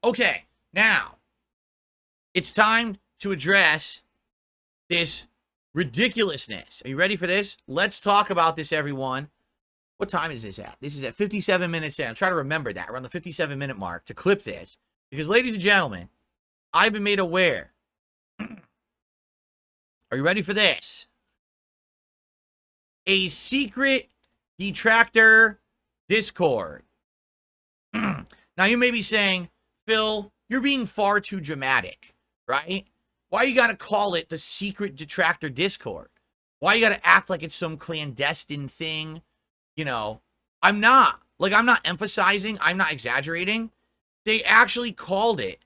Okay, now it's time to address this ridiculousness. Are you ready for this? Let's talk about this, everyone. What time is this at? This is at 57 minutes in. I'm trying to remember that, around the 57-minute mark, to clip this. Because, ladies and gentlemen, I've been made aware. Are you ready for this? A secret detractor Discord. Now, you may be saying, Phil, you're being far too dramatic, right? Why you gotta call it the secret detractor Discord? Why you gotta act like it's some clandestine thing? You know, I'm not emphasizing, I'm not exaggerating. They actually called it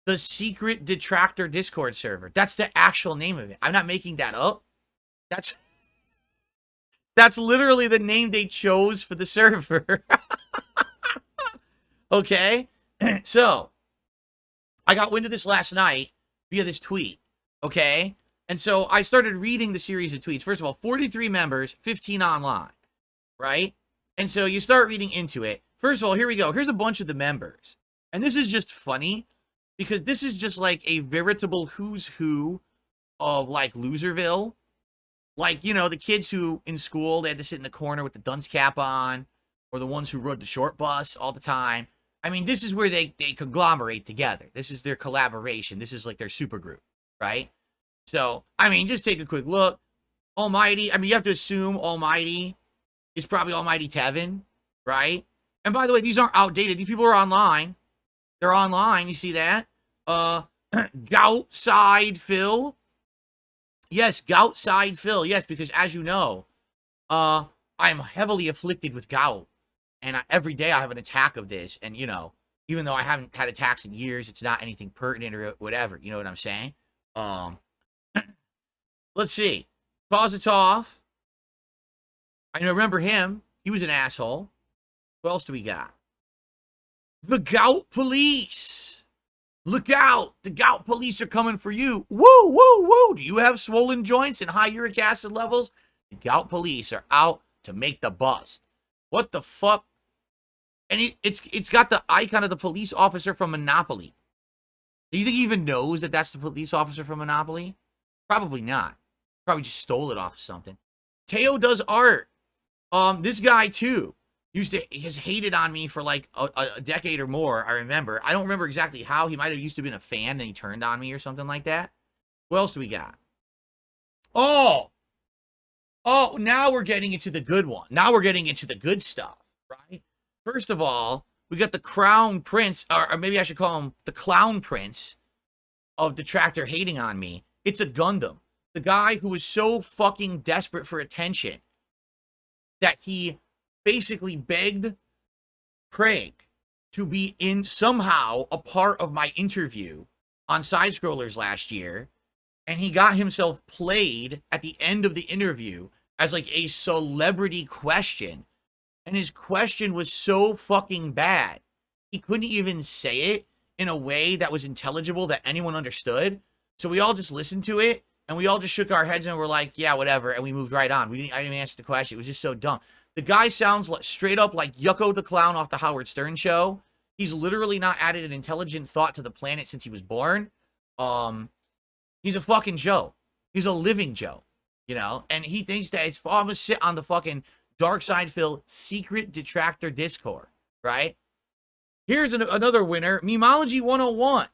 the secret detractor Discord server. That's the actual name of it. I'm not making that up. That's literally the name they chose for the server. Okay? So, I got wind of this last night via this tweet. Okay? And so, I started reading the series of tweets. First of all, 43 members, 15 online. Right? And so, you start reading into it. First of all, here we go. Here's a bunch of the members. And this is just funny, because this is just like a veritable who's who of, like, Loserville. Like, you know, the kids who, in school, they had to sit in the corner with the dunce cap on, or the ones who rode the short bus all the time. I mean, this is where they conglomerate together. This is their collaboration. This is like their super group, right? So, I mean, just take a quick look. Almighty, I mean, you have to assume Almighty is probably Almighty Tevin, right? And by the way, these aren't outdated. These people are online. They're online, you see that? Goutside Phil. Yes, Goutside Phil. Yes, because as you know, I'm heavily afflicted with gout. And every day I have an attack of this. And, you know, even though I haven't had attacks in years, it's not anything pertinent or whatever. You know what I'm saying? Let's see. Kozatov. I remember him. He was an asshole. What else do we got? The Gout Police. Look out. The Gout Police are coming for you. Woo, woo, woo. Do you have swollen joints and high uric acid levels? The Gout Police are out to make the bust. What the fuck? And it's got the icon of the police officer from Monopoly. Do you think he even knows that that's the police officer from Monopoly? Probably not. Probably just stole it off of something. Teo does art. This guy too has hated on me for like a decade or more. I remember. I don't remember exactly how. He might have used to been a fan, then he turned on me or something like that. What else do we got? Oh, now we're getting into the good one. Now we're getting into the good stuff, right? First of all, we got the Crown Prince, or maybe I should call him the Clown Prince of Detractor hating on me. It's a Gundam. The guy who was so fucking desperate for attention that he basically begged Craig to be in somehow a part of my interview on Side Scrollers last year. And he got himself played at the end of the interview as like a celebrity question. And his question was so fucking bad. He couldn't even say it in a way that was intelligible that anyone understood. So we all just listened to it and we all just shook our heads and were like, yeah, whatever. And we moved right on. I didn't even answer the question. It was just so dumb. The guy sounds like, straight up like Yucko the Clown off the Howard Stern show. He's literally not added an intelligent thought to the planet since he was born. He's a fucking Joe. He's a living Joe, you know? And he thinks that it's I'm gonna sit on the fucking Dark Side Phil secret detractor Discord, right? Here's another winner, Memology 101.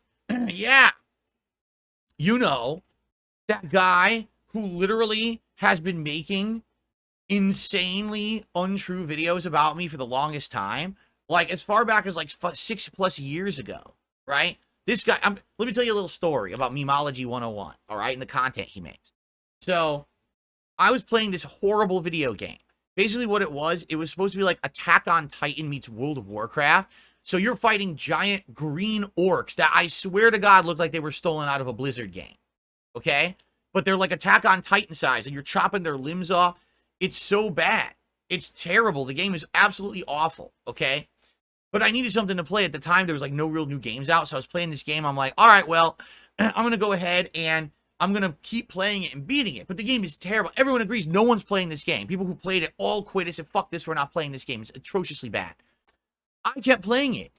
Yeah. You know, that guy who literally has been making insanely untrue videos about me for the longest time. Like, as far back as, like, 6+ years ago, right? This guy, let me tell you a little story about Memology 101, all right, and the content he makes. So, I was playing this horrible video game. Basically what it was supposed to be like Attack on Titan meets World of Warcraft. So you're fighting giant green orcs that I swear to God look like they were stolen out of a Blizzard game, okay? But they're like Attack on Titan size, and you're chopping their limbs off. It's so bad. It's terrible. The game is absolutely awful, okay? But I needed something to play at the time. There was like no real new games out, so I was playing this game. I'm like, all right, well, I'm going to go ahead and I'm going to keep playing it and beating it. But the game is terrible. Everyone agrees no one's playing this game. People who played it all quit and said, fuck this, we're not playing this game. It's atrociously bad. I kept playing it.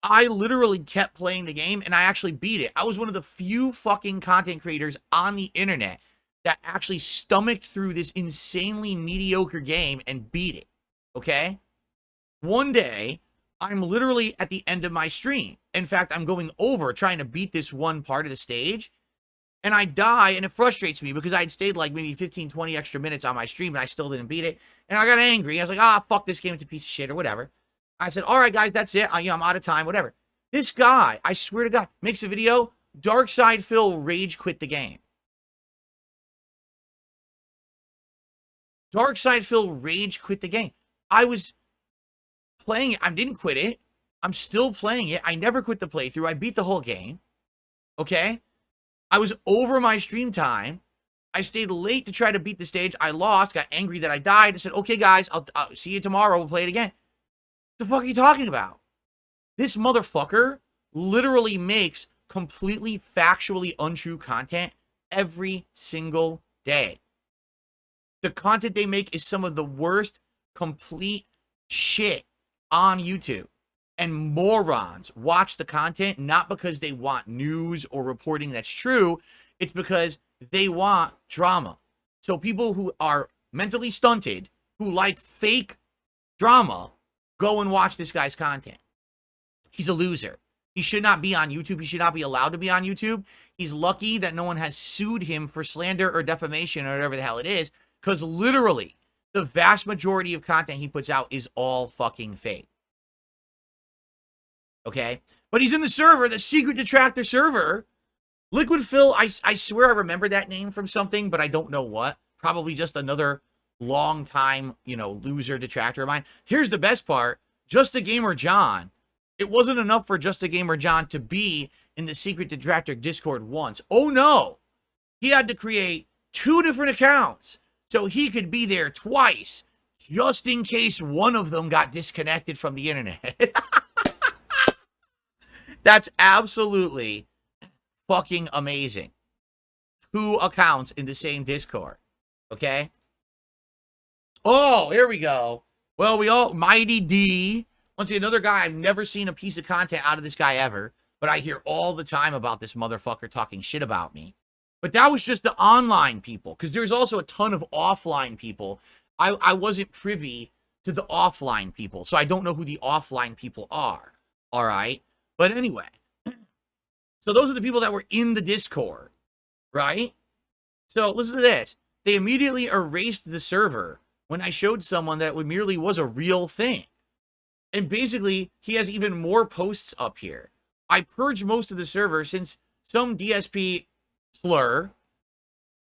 I literally kept playing the game, and I actually beat it. I was one of the few fucking content creators on the internet that actually stomached through this insanely mediocre game and beat it, okay? One day, I'm literally at the end of my stream. In fact, I'm going over trying to beat this one part of the stage, and I die, and it frustrates me because I'd stayed like maybe 15, 20 extra minutes on my stream, and I still didn't beat it. And I got angry. I was like, ah, fuck this game. It's a piece of shit or whatever. I said, all right, guys, that's it. I'm out of time, whatever. This guy, I swear to God, makes a video. Dark Side Phil rage quit the game. Dark Side Phil rage quit the game. I was playing it. I didn't quit it. I'm still playing it. I never quit the playthrough. I beat the whole game. Okay? I was over my stream time. I stayed late to try to beat the stage. I lost, got angry that I died, and said, okay, guys, I'll see you tomorrow. We'll play it again. What the fuck are you talking about? This motherfucker literally makes completely factually untrue content every single day. The content they make is some of the worst complete shit on YouTube. And morons watch the content not because they want news or reporting that's true. It's because they want drama. So people who are mentally stunted, who like fake drama, go and watch this guy's content. He's a loser. He should not be on YouTube. He should not be allowed to be on YouTube. He's lucky that no one has sued him for slander or defamation or whatever the hell it is, because literally the vast majority of content he puts out is all fucking fake. Okay? But he's in the server, the secret detractor server. Liquid Phil, I swear I remember that name from something, but I don't know what. Probably just another long time, loser detractor of mine. Here's the best part. Just a Gamer John. It wasn't enough for Just a Gamer John to be in the secret detractor Discord once. Oh no! He had to create 2 different accounts so he could be there twice, just in case one of them got disconnected from the internet. That's absolutely fucking amazing. 2 accounts in the same Discord. Okay? Oh, here we go. Well, Mighty D. Once again, another guy, I've never seen a piece of content out of this guy ever, but I hear all the time about this motherfucker talking shit about me. But that was just the online people, because there's also a ton of offline people. I wasn't privy to the offline people, so I don't know who the offline people are. All right? But anyway, so those are the people that were in the Discord, right? So listen to this. They immediately erased the server when I showed someone that it merely was a real thing. And basically, he has even more posts up here. I purged most of the server since some DSP slur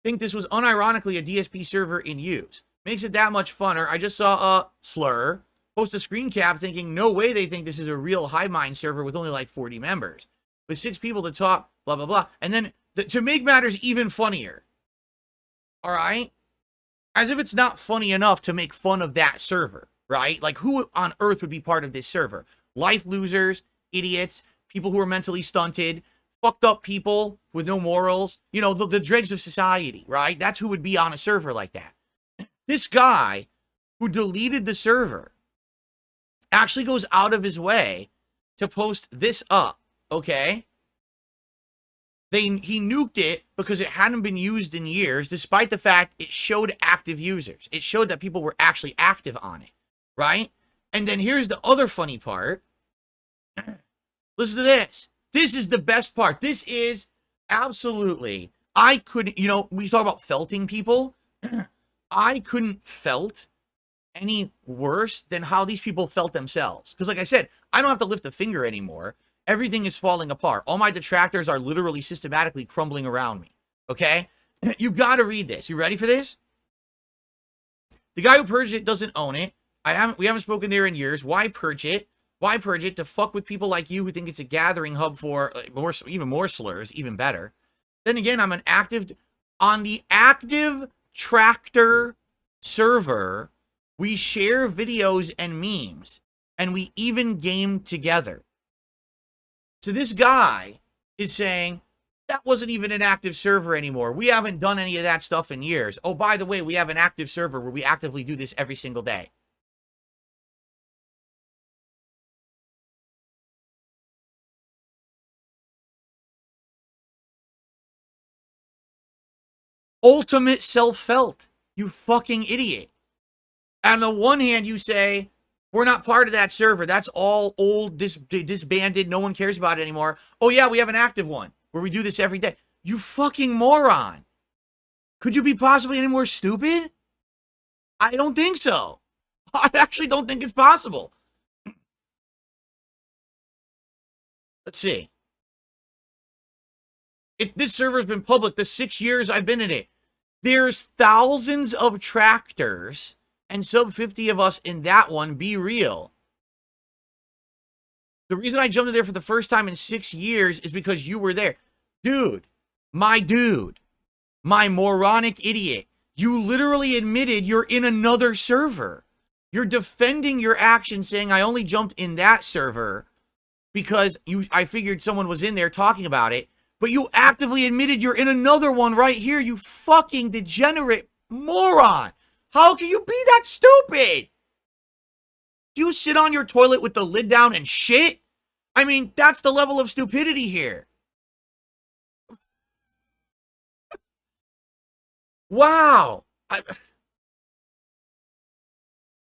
think this was unironically a DSP server in use. Makes it that much funner. I just saw a slur post a screen cap thinking, no way they think this is a real Hive-Mind server with only like 40 members. With 6 people to talk, blah, blah, blah. And then, to make matters even funnier, all right? As if it's not funny enough to make fun of that server, right? Like, who on earth would be part of this server? Life losers, idiots, people who are mentally stunted, fucked up people with no morals, the dregs of society, right? That's who would be on a server like that. This guy who deleted the server actually goes out of his way to post this up, okay? He nuked it because it hadn't been used in years, despite the fact it showed active users. It showed that people were actually active on it, right? And then here's the other funny part. Listen to this. This is the best part. This is absolutely, I couldn't, we talk about felting people. I couldn't felt any worse than how these people felt themselves. Because like I said, I don't have to lift a finger anymore. Everything is falling apart. All my detractors are literally systematically crumbling around me. Okay? You got to read this. You ready for this? The guy who purged it doesn't own it. We haven't spoken there in years. Why purge it? Why purge it? To fuck with people like you who think it's a gathering hub for even more slurs, even better. Then again, I'm on the active Tractor server. We share videos and memes, and we even game together. So this guy is saying, that wasn't even an active server anymore. We haven't done any of that stuff in years. Oh, by the way, we have an active server where we actively do this every single day. ultimate self-felt. You fucking idiot. On the one hand, you say, we're not part of that server. That's all old, disbanded. No one cares about it anymore. Oh, yeah, we have an active one where we do this every day. You fucking moron. Could you be possibly any more stupid? I don't think so. I actually don't think it's possible. Let's see. If this server has been public the 6 years I've been in it, there's thousands of tractors and sub 50 of us in that one. Be real. The reason I jumped in there for the first time in 6 years is because you were there. Dude, my moronic idiot. You literally admitted you're in another server. You're defending your action saying I only jumped in that server because I figured someone was in there talking about it. But you actively admitted you're in another one right here, you fucking degenerate moron. How can you be that stupid? Do you sit on your toilet with the lid down and shit? I mean, that's the level of stupidity here. Wow.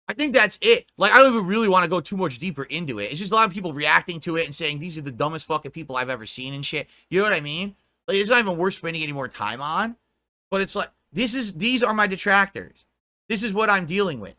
I think that's it. Like, I don't even really want to go too much deeper into it. It's just a lot of people reacting to it and saying, these are the dumbest fucking people I've ever seen and shit. You know what I mean? Like, it's not even worth spending any more time on. But it's like, these are my detractors. This is what I'm dealing with.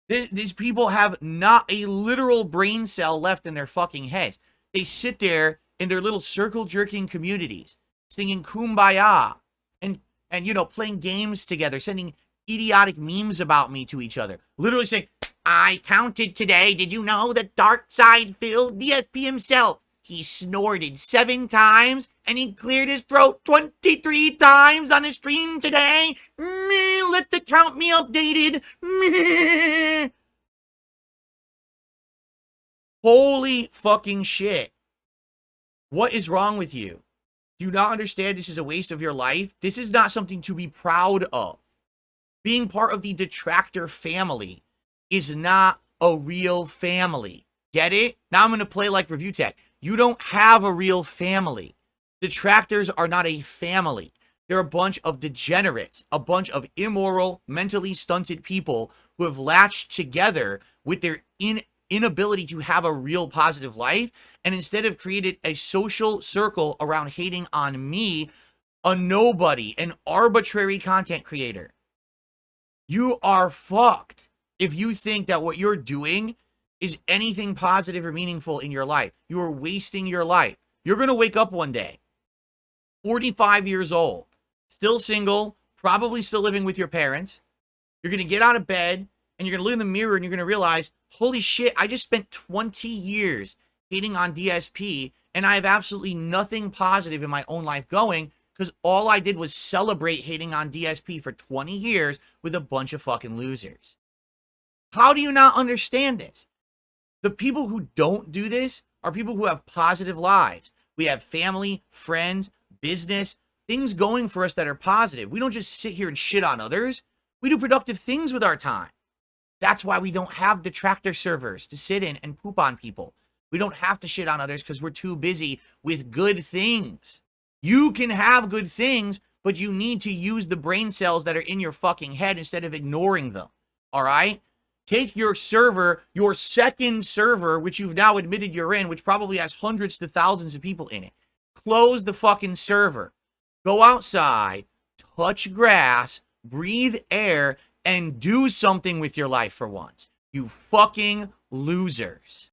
These people have not a literal brain cell left in their fucking heads. They sit there in their little circle-jerking communities, singing Kumbaya, and you know, playing games together, sending idiotic memes about me to each other. Literally saying, I counted today. Did you know that Dark Side Phil, DSP himself, he snorted 7 times and he cleared his throat 23 times on his stream today? Let the count be updated. Holy fucking shit. What is wrong with you? Do you not understand this is a waste of your life? This is not something to be proud of. Being part of the detractor family is not a real family. Get it? Now I'm going to play like Review Tech. You don't have a real family. Detractors are not a family. They're a bunch of degenerates, a bunch of immoral, mentally stunted people who have latched together with their inability to have a real positive life, and instead have created a social circle around hating on me, a nobody, an arbitrary content creator. You are fucked if you think that what you're doing is anything positive or meaningful in your life. You are wasting your life. You're going to wake up one day, 45 years old, still single, probably still living with your parents. You're going to get out of bed and you're going to look in the mirror and you're going to realize, holy shit, I just spent 20 years hating on DSP and I have absolutely nothing positive in my own life going because all I did was celebrate hating on DSP for 20 years with a bunch of fucking losers. How do you not understand this? The people who don't do this are people who have positive lives. We have family, friends, business, things going for us that are positive. We don't just sit here and shit on others. We do productive things with our time. That's why we don't have detractor servers to sit in and poop on people. We don't have to shit on others because we're too busy with good things. You can have good things, but you need to use the brain cells that are in your fucking head instead of ignoring them. All right? Take your server, your second server, which you've now admitted you're in, which probably has hundreds to thousands of people in it. Close the fucking server. Go outside, touch grass, breathe air, and do something with your life for once. You fucking losers.